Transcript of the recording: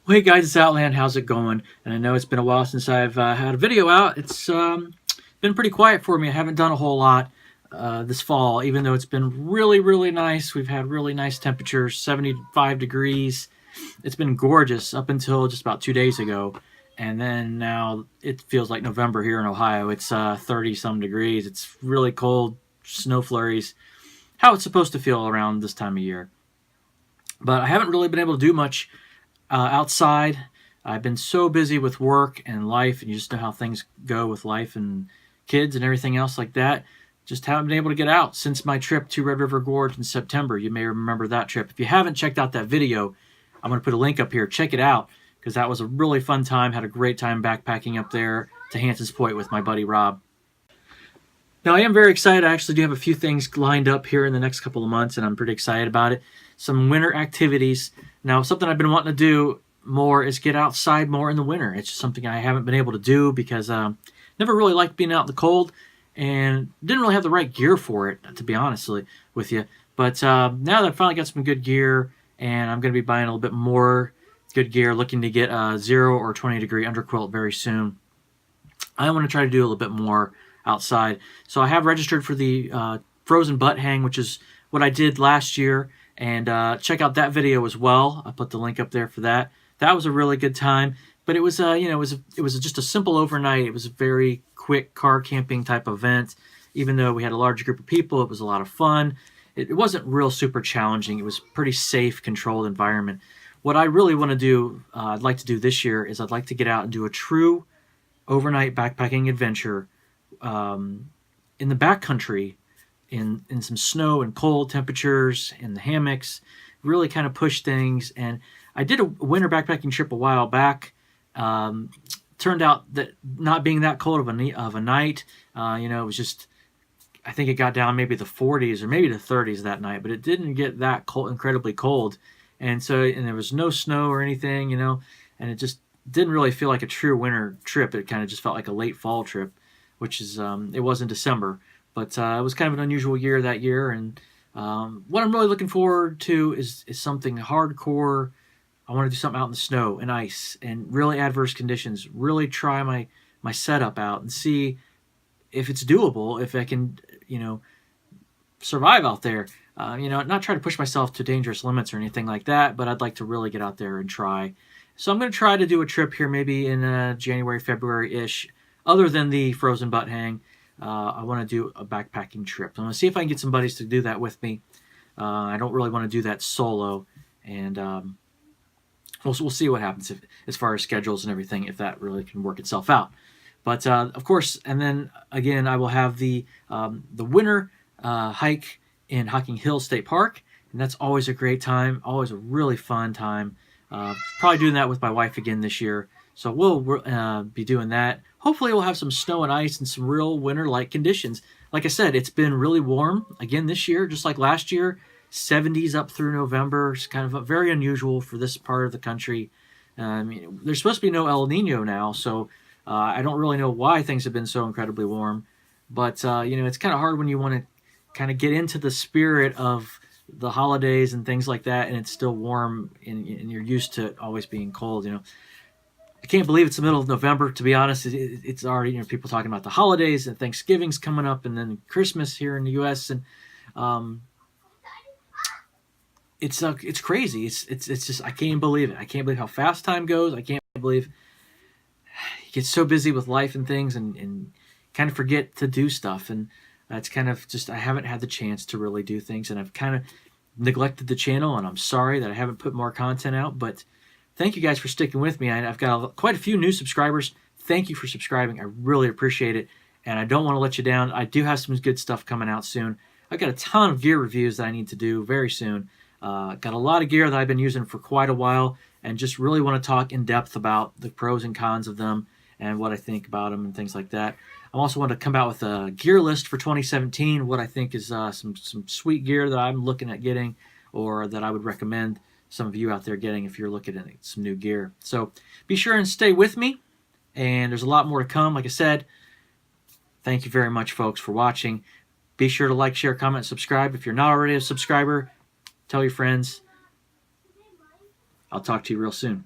Well, hey guys, it's Outland. How's it going? And I know it's been a while since I've had a video out. It's been pretty quiet for me. I haven't done a whole lot this fall, even though it's been really, really nice. We've had really nice temperatures, 75 degrees. It's been gorgeous up until just about 2 days ago. And then now it feels like November here in Ohio. It's 30-some degrees. It's really cold, snow flurries. How it's supposed to feel around this time of year. But I haven't really been able to do much outside. I've been so busy with work and life, and you just know how things go with life and kids and everything else like that. Just haven't been able to get out since my trip to Red River Gorge in September. You may remember that trip. If you haven't checked out that video, I'm going to put a link up here. Check it out because that was a really fun time. Had a great time backpacking up there to Hanson's Point with my buddy Rob. Now, I am very excited. I actually do have a few things lined up here in the next couple of months, and I'm pretty excited about it. Some winter activities. Now, something I've been wanting to do more is get outside more in the winter. It's just something I haven't been able to do because never really liked being out in the cold and didn't really have the right gear for it, to be honest with you. But now that I've finally got some good gear, and I'm going to be buying a little bit more good gear, looking to get a 0 or 20 degree underquilt very soon, I want to try to do a little bit more outside. So I have registered for the Frozen Butt Hang, which is what I did last year. And check out that video as well. I'll put the link up there for that. That was a really good time. But it was, it was just a simple overnight. It was a very quick car camping type event. Even though we had a large group of people, it was a lot of fun. It wasn't real super challenging. It was a pretty safe, controlled environment. What I really want to do, I'd like to do this year, is I'd like to get out and do a true overnight backpacking adventure in the backcountry, in some snow and cold temperatures, in the hammocks, really kind of push things. And I did a winter backpacking trip a while back. Turned out that not being that cold of a night, it was just, I think it got down maybe the 40s or maybe the 30s that night, but it didn't get that cold, incredibly cold. And there was no snow or anything, and it just didn't really feel like a true winter trip. It kind of just felt like a late fall trip, which is, it was in December. But it was kind of an unusual year that year, and what I'm really looking forward to is something hardcore. I want to do something out in the snow and ice and really adverse conditions. Really try my setup out and see if it's doable, if I can, survive out there. Not try to push myself to dangerous limits or anything like that, but I'd like to really get out there and try. So I'm going to try to do a trip here maybe in January, February-ish, other than the Frozen Butt Hang. I want to do a backpacking trip. I'm going to see if I can get some buddies to do that with me. I don't really want to do that solo, and we'll see what happens as far as schedules and everything, if that really can work itself out. But of course, and then again, I will have the winter hike in Hocking Hills State Park, and that's always a great time, always a really fun time. Probably doing that with my wife again this year. So we'll be doing that. Hopefully we'll have some snow and ice and some real winter-like conditions. Like I said, it's been really warm again this year, just like last year. 70s up through November. It's kind of very unusual for this part of the country. There's supposed to be no El Nino now, so I don't really know why things have been so incredibly warm. But, it's kind of hard when you want to kind of get into the spirit of the holidays and things like that, and it's still warm, and you're used to it always being cold, I can't believe it's the middle of November, to be honest. It's already, people talking about the holidays, and Thanksgiving's coming up, and then Christmas here in the U.S., and it's crazy. It's just, I can't believe it. I can't believe how fast time goes. I can't believe you get so busy with life and things, and kind of forget to do stuff, and it's kind of just, I haven't had the chance to really do things, and I've kind of neglected the channel, and I'm sorry that I haven't put more content out, but thank you guys for sticking with me. I've got quite a few new subscribers. Thank you for subscribing. I really appreciate it, and I don't want to let you down. I do have some good stuff coming out soon. I've got a ton of gear reviews that I need to do very soon. Got a lot of gear that I've been using for quite a while, and just really want to talk in depth about the pros and cons of them and what I think about them and things like that. I also want to come out with a gear list for 2017, what I think is some sweet gear that I'm looking at getting, or that I would recommend some of you out there getting if you're looking at some new gear. So be sure and stay with me, and there's a lot more to come. Like I said, thank you very much, folks, for watching. Be sure to like, share, comment, subscribe. If you're not already a subscriber, tell your friends. I'll talk to you real soon.